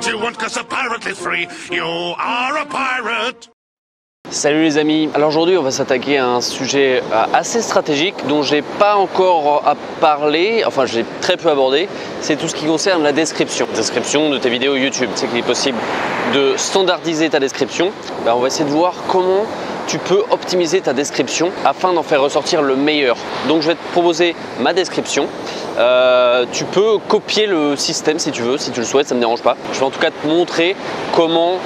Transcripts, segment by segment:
what you want, 'cause a pirate is free. You are a pirate. Salut les amis, alors aujourd'hui on va s'attaquer à un sujet assez stratégique dont j'ai pas encore à parler, enfin j'ai très peu abordé, c'est tout ce qui concerne la description de tes vidéos YouTube. C'est qu'il est possible de standardiser ta description. On va essayer de voir comment tu peux optimiser ta description afin d'en faire ressortir le meilleur. Donc je vais te proposer ma description. Tu peux copier le système si tu veux, si tu le souhaites, ça ne me dérange pas. Je vais en tout cas te montrer comment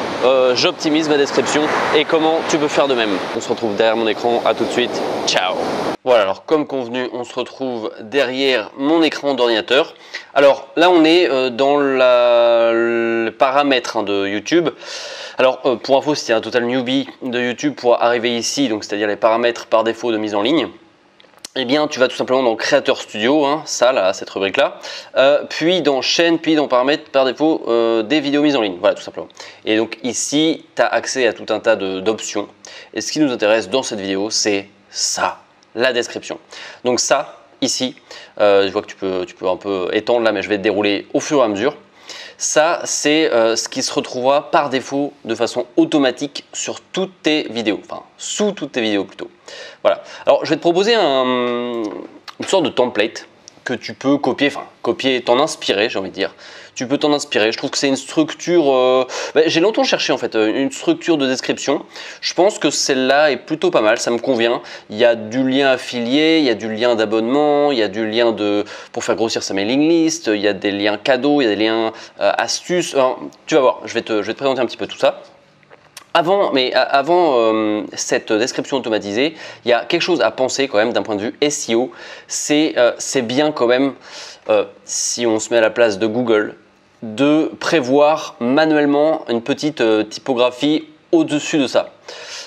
j'optimise ma description et comment tu peux faire de même. On se retrouve derrière mon écran, à tout de suite, ciao. Voilà, alors comme convenu, on se retrouve derrière mon écran d'ordinateur. Alors là on est dans le paramètre de YouTube. Alors pour info, si tu es un total newbie de YouTube pour arriver ici, donc c'est-à-dire les paramètres par défaut de mise en ligne, eh bien tu vas tout simplement dans Creator Studio, ça là, cette rubrique là, puis dans chaîne, puis dans paramètres par défaut des vidéos mises en ligne, voilà tout simplement. Et donc ici tu as accès à tout un tas d'options, et ce qui nous intéresse dans cette vidéo c'est ça, la description. Donc ça, ici, je vois que tu peux un peu étendre là, mais je vais te dérouler au fur et à mesure. Ça, c'est ce qui se retrouvera par défaut de façon automatique sur toutes tes vidéos, enfin sous toutes tes vidéos plutôt. Voilà. Alors, je vais te proposer une sorte de template que tu peux copier, t'en inspirer, j'ai envie de dire. Tu peux t'en inspirer. Je trouve que c'est une structure. J'ai longtemps cherché en fait une structure de description. Je pense que celle-là est plutôt pas mal. Ça me convient. Il y a du lien affilié, il y a du lien d'abonnement, il y a du lien pour faire grossir sa mailing list, il y a des liens cadeaux, il y a des liens astuces. Alors, tu vas voir. Je vais te présenter un petit peu tout ça. Avant cette description automatisée, il y a quelque chose à penser quand même d'un point de vue SEO. C'est bien quand même, si on se met à la place de Google, de prévoir manuellement une petite typographie au-dessus de ça.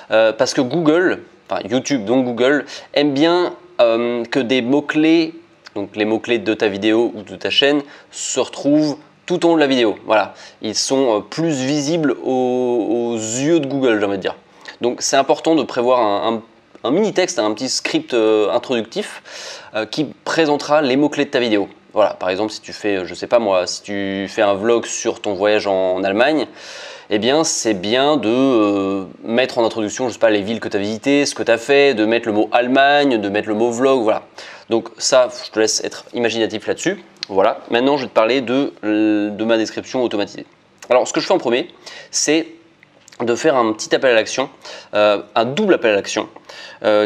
Parce que Google, enfin YouTube, donc Google, aime bien que des mots-clés, donc les mots-clés de ta vidéo ou de ta chaîne, se retrouvent tout au long de la vidéo. Voilà, ils sont plus visibles aux yeux de Google, j'ai envie de dire. Donc c'est important de prévoir un mini texte, un petit script introductif qui présentera les mots-clés de ta vidéo. Voilà, par exemple, si tu fais, je sais pas moi, si tu fais un vlog sur ton voyage en Allemagne, eh bien c'est bien de mettre en introduction, je sais pas, les villes que tu as visitées, ce que tu as fait, de mettre le mot Allemagne, de mettre le mot vlog, voilà. Donc ça, je te laisse être imaginatif là-dessus. Voilà, maintenant je vais te parler de ma description automatisée. Alors ce que je fais en premier, c'est de faire un petit appel à l'action, un double appel à l'action,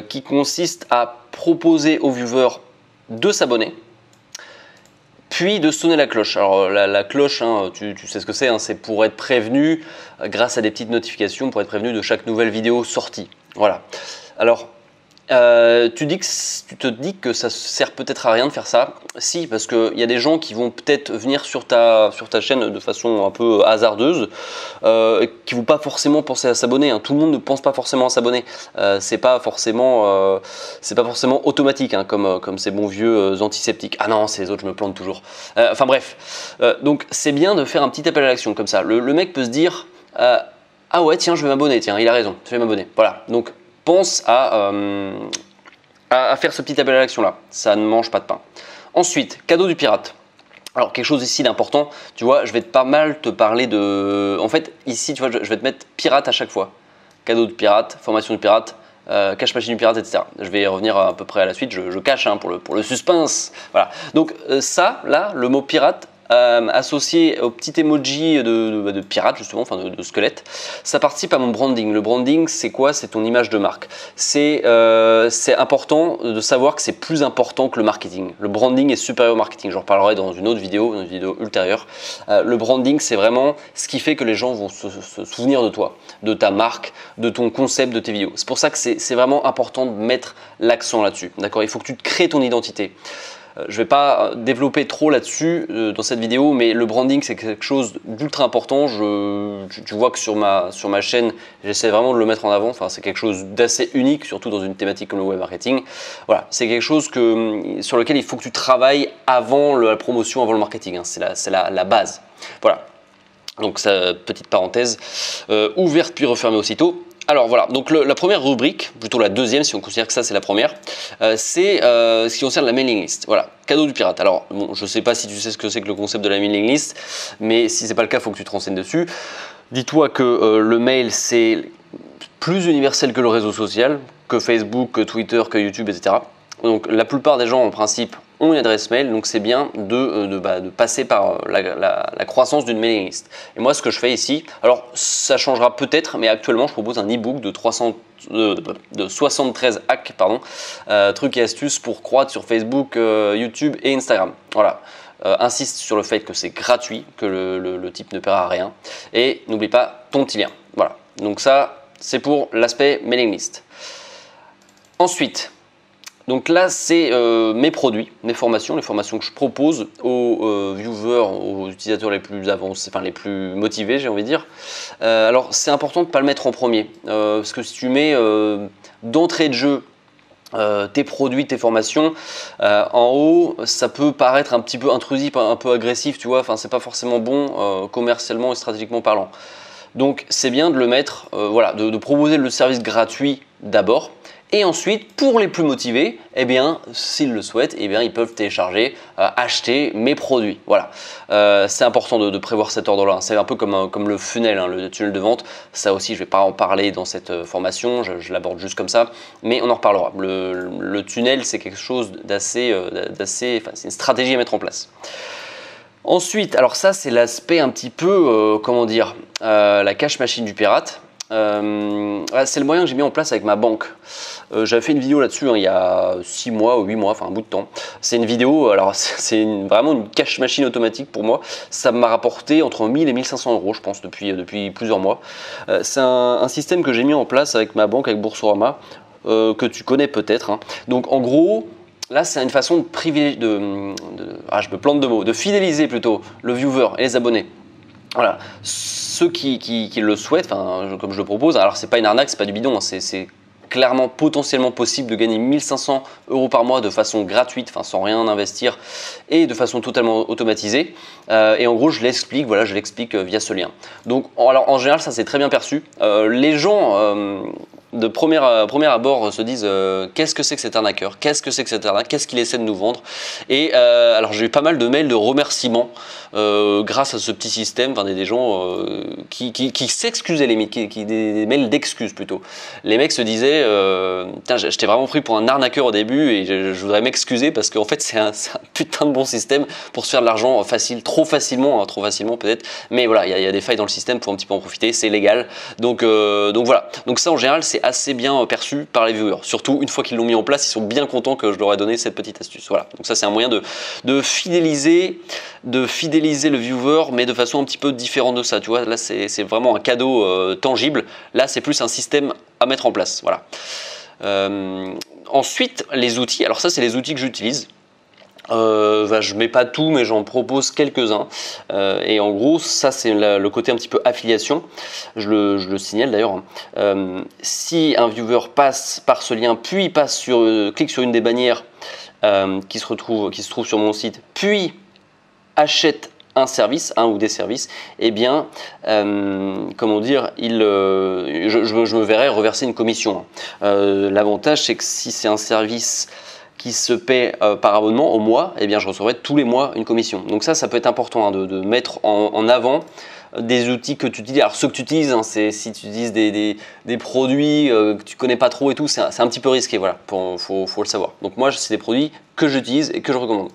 qui consiste à proposer au viewer de s'abonner, puis de sonner la cloche. Alors la cloche, tu sais ce que c'est, c'est pour être prévenu grâce à des petites notifications, pour être prévenu de chaque nouvelle vidéo sortie. Voilà. Alors, tu te dis que ça sert peut-être à rien de faire ça. Si, parce qu'il y a des gens qui vont peut-être venir sur ta chaîne de façon un peu hasardeuse, qui ne vont pas forcément penser à s'abonner. Tout le monde ne pense pas forcément à s'abonner. C'est pas forcément automatique, comme ces bons vieux antiseptiques. Ah non, c'est les autres, je me plante toujours. Enfin bref, donc c'est bien de faire un petit appel à l'action comme ça. Le mec peut se dire ah ouais, tiens, je vais m'abonner, tiens, il a raison, je vais m'abonner. Voilà, donc pense à faire ce petit appel à l'action là, ça ne mange pas de pain. Ensuite, cadeau du pirate. Alors quelque chose ici d'important, tu vois, je vais pas mal te parler de... En fait, ici, tu vois, je vais te mettre pirate à chaque fois. Cadeau du pirate, formation du pirate, cache machine du pirate, etc. Je vais y revenir à peu près à la suite, je cache pour le suspense. Voilà. Donc ça, là, le mot pirate, associé au petit emoji de pirate justement, enfin de squelette, ça participe à mon branding. Le branding, c'est quoi? C'est ton image de marque. C'est important de savoir que c'est plus important que le marketing. Le branding est supérieur au marketing. J'en reparlerai dans une autre vidéo, ultérieure. Le branding, c'est vraiment ce qui fait que les gens vont se souvenir de toi, de ta marque, de ton concept, de tes vidéos. C'est pour ça que c'est vraiment important de mettre l'accent là-dessus. D'accord? Il faut que tu te crées ton identité. Je ne vais pas développer trop là-dessus dans cette vidéo, mais le branding c'est quelque chose d'ultra important. Tu vois que sur ma chaîne, j'essaie vraiment de le mettre en avant. Enfin, c'est quelque chose d'assez unique, surtout dans une thématique comme le web marketing. Voilà, c'est quelque chose sur lequel il faut que tu travailles avant la promotion, avant le marketing. C'est la base. Voilà. Donc, petite parenthèse ouverte puis refermée aussitôt. Alors voilà, donc la première rubrique, plutôt la deuxième si on considère que ça c'est la première, c'est ce qui concerne la mailing list. Voilà, cadeau du pirate. Alors bon, je sais pas si tu sais ce que c'est que le concept de la mailing list, mais si c'est pas le cas, il faut que tu te renseignes dessus. Dis-toi que le mail c'est plus universel que le réseau social, que Facebook, que Twitter, que YouTube, etc. Donc la plupart des gens en principe ont une adresse mail, donc c'est bien de passer par la croissance d'une mailing list. Et moi ce que je fais ici, alors ça changera peut-être, mais actuellement je propose un e-book de 73 hacks, trucs et astuces pour croître sur Facebook, YouTube et Instagram. Voilà. Insiste sur le fait que c'est gratuit, que le type ne paiera rien. Et n'oublie pas ton petit lien. Voilà. Donc ça, c'est pour l'aspect mailing list. Ensuite, donc là, c'est mes produits, mes formations, les formations que je propose aux viewers, aux utilisateurs les plus avancés, enfin les plus motivés, j'ai envie de dire. Alors, c'est important de ne pas le mettre en premier, parce que si tu mets d'entrée de jeu tes produits, tes formations en haut, ça peut paraître un petit peu intrusif, un peu agressif, tu vois. Enfin, c'est pas forcément bon commercialement et stratégiquement parlant. Donc, c'est bien de le mettre, voilà, de proposer le service gratuit d'abord. Et ensuite, pour les plus motivés, eh bien, s'ils le souhaitent, eh bien, ils peuvent télécharger, acheter mes produits. Voilà. C'est important de prévoir cet ordre-là. C'est un peu comme le funnel, hein, le tunnel de vente. Ça aussi, je ne vais pas en parler dans cette formation. Je l'aborde juste comme ça, mais on en reparlera. Le tunnel, c'est quelque chose d'assez, c'est une stratégie à mettre en place. Ensuite, alors ça, c'est l'aspect un petit peu, comment dire, la cash machine du pirate. C'est le moyen que j'ai mis en place avec ma banque. J'avais fait une vidéo là-dessus il y a 6 mois ou 8 mois, enfin un bout de temps. C'est une vidéo, alors c'est vraiment une cash machine automatique pour moi. Ça m'a rapporté entre 1000 et 1500 euros, je pense, depuis plusieurs mois. C'est un système que j'ai mis en place avec ma banque, avec Boursorama, que tu connais peut-être. Hein. Donc en gros, là c'est une façon de privilégier, je me plante de mots, de fidéliser plutôt le viewer et les abonnés. Voilà, ceux qui le souhaitent, comme je le propose, alors c'est pas une arnaque, c'est pas du bidon, hein, c'est clairement potentiellement possible de gagner 1500 euros par mois de façon gratuite, sans rien investir et de façon totalement automatisée. Et en gros, je l'explique, voilà, via ce lien. Donc, alors en général, ça c'est très bien perçu. Les gens de premier abord se disent qu'est-ce que c'est que cet arnaqueur, qu'est-ce que c'est que cette arnaque, qu'est-ce qu'il essaie de nous vendre. Et alors j'ai eu pas mal de mails de remerciements grâce à ce petit système, des gens qui s'excusaient limite, des mails d'excuses plutôt. Les mecs se disaient je t'ai vraiment pris pour un arnaqueur au début et je voudrais m'excuser parce qu'en fait c'est un putain de bon système pour se faire de l'argent facile, trop facilement peut-être, mais voilà, il y a des failles dans le système, pour un petit peu en profiter, c'est légal. Donc voilà, donc ça en général c'est assez bien perçu par les viewers, surtout une fois qu'ils l'ont mis en place, ils sont bien contents que je leur ai donné cette petite astuce. Voilà, donc ça c'est un moyen de fidéliser le viewer, mais de façon un petit peu différente de ça, tu vois. Là c'est vraiment un cadeau tangible, là c'est plus un système à mettre en place. Voilà. Ensuite, les outils, alors ça c'est les outils que j'utilise. Je mets pas tout, mais j'en propose quelques-uns. Et en gros, ça c'est le côté un petit peu affiliation. Je le signale d'ailleurs. Si un viewer passe par ce lien, puis clique sur une des bannières qui se trouve sur mon site, puis achète un service, un ou des services, eh bien, comment dire, je me verrai reverser une commission. L'avantage, c'est que si c'est un service qui se paie par abonnement au mois, eh bien, je recevrai tous les mois une commission. Donc ça peut être important de mettre en avant des outils que tu utilises. Alors ceux que tu utilises, c'est si tu utilises des produits que tu connais pas trop et tout, c'est un petit peu risqué, voilà, faut le savoir. Donc moi, c'est des produits que j'utilise et que je recommande.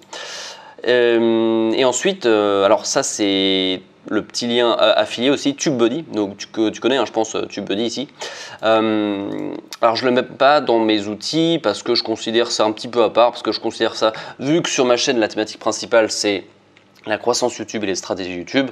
Et ensuite, alors ça c'est le petit lien affilié aussi, TubeBuddy, donc tu connais, hein, je pense, TubeBuddy ici. Alors je ne le mets pas dans mes outils parce que je considère ça un petit peu à part, parce que je considère ça, vu que sur ma chaîne la thématique principale c'est la croissance YouTube et les stratégies YouTube,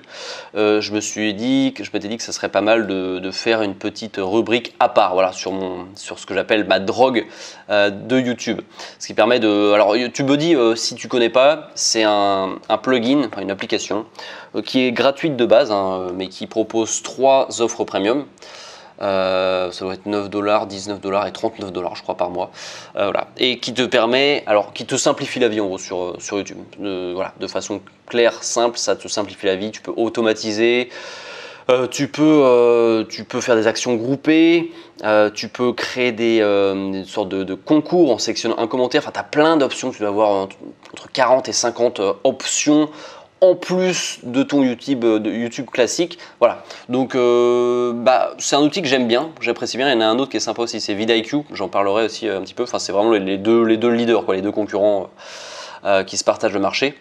je m'étais dit que ça serait pas mal de faire une petite rubrique à part, voilà, sur ce que j'appelle ma drogue de YouTube. Ce qui permet alors TubeBuddy, si tu connais pas, c'est un plugin, une application qui est gratuite de base, hein, mais qui propose 3 offres premium. Ça doit être 9$, 19$ et 39$ je crois par mois, voilà. Et qui te permet, qui te simplifie la vie en gros sur YouTube, voilà, de façon claire, simple, ça te simplifie la vie, tu peux automatiser Tu peux faire des actions groupées, tu peux créer une sorte de concours en sectionnant un commentaire. Enfin, tu as plein d'options. Tu dois avoir entre 40 et 50 options en plus de ton YouTube classique. Voilà. Donc, c'est un outil que j'aime bien, j'apprécie bien. Il y en a un autre qui est sympa aussi, c'est vidIQ. J'en parlerai aussi un petit peu. Enfin, c'est vraiment les deux leaders, quoi, les deux concurrents qui se partagent le marché.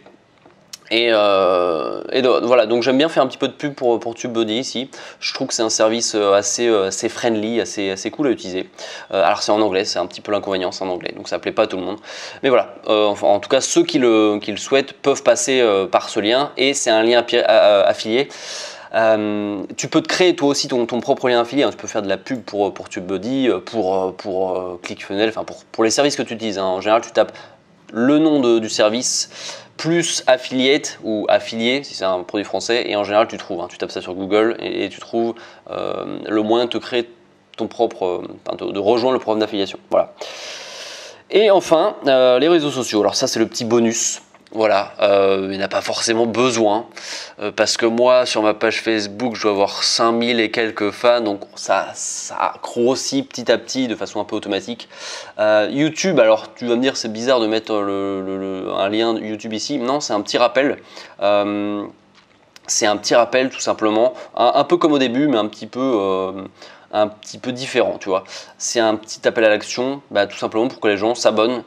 Voilà, donc j'aime bien faire un petit peu de pub pour TubeBuddy ici. Je trouve que c'est un service assez friendly, assez cool à utiliser. Alors c'est en anglais, c'est un petit peu l'inconvénient, c'est en anglais, donc ça plaît pas à tout le monde. Mais voilà, en tout cas ceux qui le souhaitent peuvent passer par ce lien, et c'est un lien affilié. Tu peux te créer toi aussi ton propre lien affilié, hein. Tu peux faire de la pub pour TubeBuddy, pour ClickFunnels, enfin pour les services que tu utilises, hein. En général tu tapes le nom du service plus affiliate ou affilié si c'est un produit français, et en général tu trouves, hein. Tu tapes ça sur Google et tu trouves le moyen de te créer ton propre, de rejoindre le programme d'affiliation. Voilà. Et enfin les réseaux sociaux. Alors ça c'est le petit bonus. Voilà, il n'y en a pas forcément besoin, parce que moi sur ma page Facebook je dois avoir 5000 et quelques fans, donc ça grossit petit à petit de façon un peu automatique. YouTube, alors tu vas me dire c'est bizarre de mettre un lien YouTube ici. Non, c'est un petit rappel. C'est un petit rappel tout simplement, un peu comme au début, mais un petit peu différent, tu vois. C'est un petit appel à l'action, tout simplement pour que les gens s'abonnent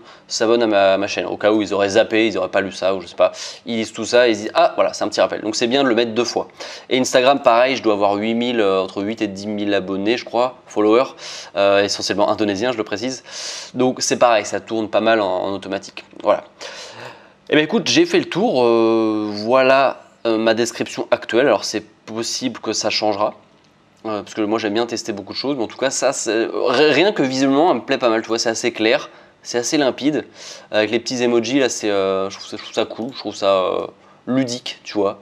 à ma chaîne, au cas où ils auraient zappé, ils n'auraient pas lu ça, ou je sais pas, ils lisent tout ça et ils se disent ah voilà, c'est un petit rappel. Donc c'est bien de le mettre 2 fois. Et Instagram pareil, je dois avoir entre 8 et 10 000 abonnés je crois, followers, essentiellement indonésiens je le précise. Donc c'est pareil, ça tourne pas mal en automatique. Voilà. Et bien écoute, j'ai fait le tour, voilà ma description actuelle. Alors c'est possible que ça changera. Parce que moi j'aime bien tester beaucoup de choses, mais en tout cas ça, rien que visuellement, elle me plaît pas mal, tu vois, c'est assez clair, c'est assez limpide, avec les petits emojis là, je trouve ça cool, je trouve ça ludique, tu vois.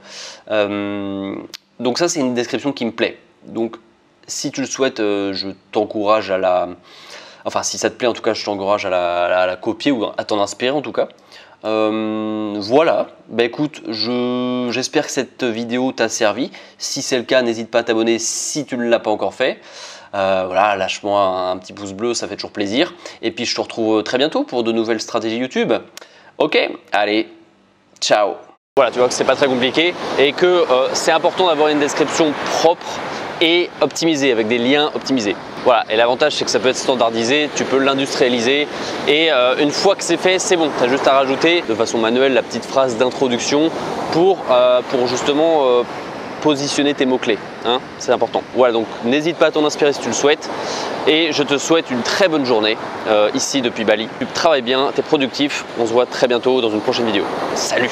Donc ça c'est une description qui me plaît. Donc si tu le souhaites, je t'encourage enfin si ça te plaît en tout cas, je t'encourage à la copier ou à t'en inspirer en tout cas. Voilà, écoute, j'espère que cette vidéo t'a servi. Si c'est le cas, n'hésite pas à t'abonner si tu ne l'as pas encore fait. Voilà, lâche-moi un petit pouce bleu, ça fait toujours plaisir. Et puis je te retrouve très bientôt pour de nouvelles stratégies YouTube. Ok, allez, ciao. Voilà, tu vois que c'est pas très compliqué et que c'est important d'avoir une description propre et optimisée, avec des liens optimisés. Voilà, et l'avantage c'est que ça peut être standardisé, tu peux l'industrialiser, et une fois que c'est fait, c'est bon. Tu as juste à rajouter de façon manuelle la petite phrase d'introduction pour justement positionner tes mots-clés, hein, c'est important. Voilà, donc n'hésite pas à t'en inspirer si tu le souhaites, et je te souhaite une très bonne journée ici depuis Bali. Tu travailles bien, tu es productif, on se voit très bientôt dans une prochaine vidéo. Salut!